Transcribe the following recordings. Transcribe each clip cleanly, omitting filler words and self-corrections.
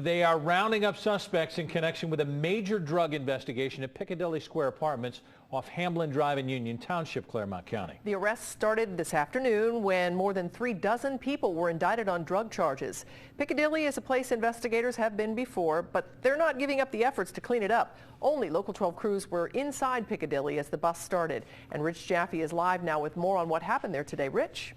they are rounding up suspects in connection with a major drug investigation at Picadilly Apartments off Hamblin Drive in Union Township, Clermont County. The arrest started this afternoon when more than 3 dozen people were indicted on drug charges. Picadilly is a place investigators have been before, but they're not giving up the efforts to clean it up. Only Local 12 crews were inside Picadilly as the bus started. And Rich Jaffe is live now with more on what happened there today. Rich?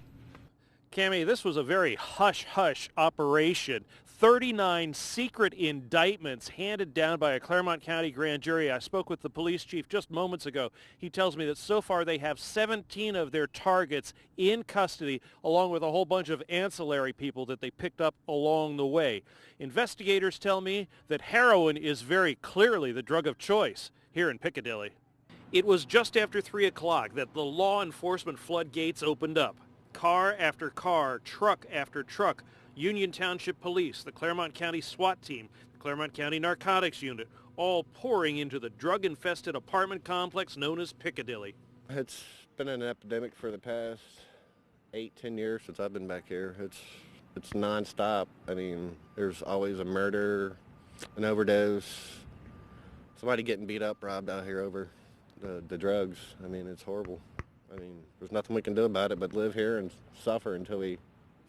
Cammie, this was a very hush-hush operation. 39 secret indictments handed down by a Clermont County grand jury. I spoke with the police chief just moments ago. He tells me that so far they have 17 of their targets in custody, along with a whole bunch of ancillary people that they picked up along the way. Investigators tell me that heroin is very clearly the drug of choice here in Picadilly. It was just after 3 o'clock that the law enforcement floodgates opened up. Car after car, truck after truck, Union Township Police, the Clermont County SWAT team, the Clermont County Narcotics Unit, all pouring into the drug-infested apartment complex known as Picadilly. It's been an epidemic for the past 8-10 years since I've been back here. It's nonstop. I mean, there's always a murder, an overdose, somebody getting beat up, robbed out here over the drugs. I mean, it's horrible. I mean, there's nothing we can do about it but live here and suffer until we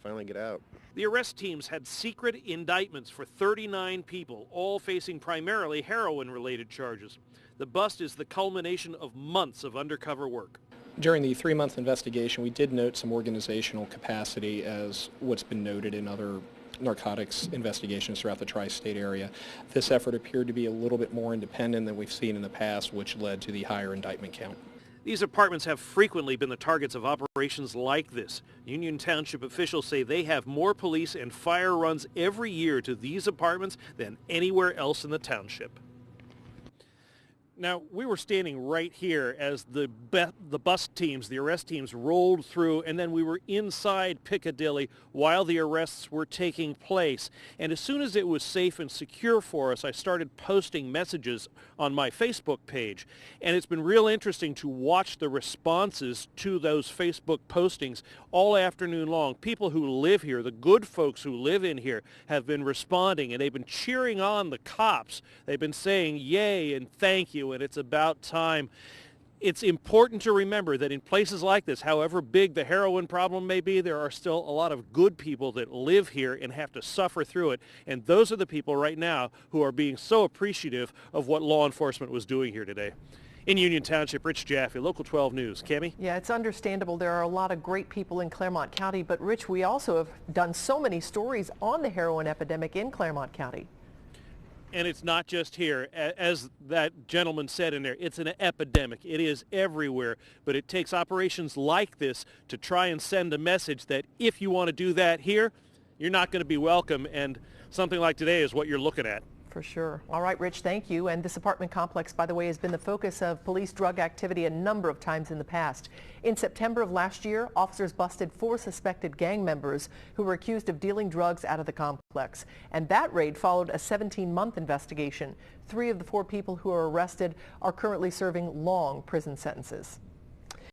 finally get out. The arrest teams had secret indictments for 39 people, all facing primarily heroin-related charges. The bust is the culmination of months of undercover work. During the 3-month investigation, we did note some organizational capacity as what's been noted in other narcotics investigations throughout the tri-state area. This effort appeared to be a little bit more independent than we've seen in the past, which led to the higher indictment count. These apartments have frequently been the targets of operations like this. Union Township officials say they have more police and fire runs every year to these apartments than anywhere else in the township. Now, we were standing right here as the bus teams, the arrest teams, rolled through, and then we were inside Picadilly while the arrests were taking place. And as soon as it was safe and secure for us, I started posting messages on my Facebook page. And it's been real interesting to watch the responses to those Facebook postings all afternoon long. People who live here, the good folks who live in here, have been responding, and they've been cheering on the cops. They've been saying yay and thank you, and it's about time. It's important to remember that in places like this, however big the heroin problem may be, there are still a lot of good people that live here and have to suffer through it. And those are the people right now who are being so appreciative of what law enforcement was doing here today. In Union Township, Rich Jaffe, Local 12 News. Cammie? Yeah, it's understandable. There are a lot of great people in Clermont County, but Rich, we also have done so many stories on the heroin epidemic in Clermont County. And it's not just here. As that gentleman said in there, it's an epidemic. It is everywhere. But it takes operations like this to try and send a message that if you want to do that here, you're not going to be welcome. And something like today is what you're looking at. For sure. All right, Rich, thank you. And this apartment complex, by the way, has been the focus of police drug activity a number of times in the past. In September of last year, officers busted 4 suspected gang members who were accused of dealing drugs out of the complex. And that raid followed a 17-month investigation. 3 of the 4 people who are arrested are currently serving long prison sentences.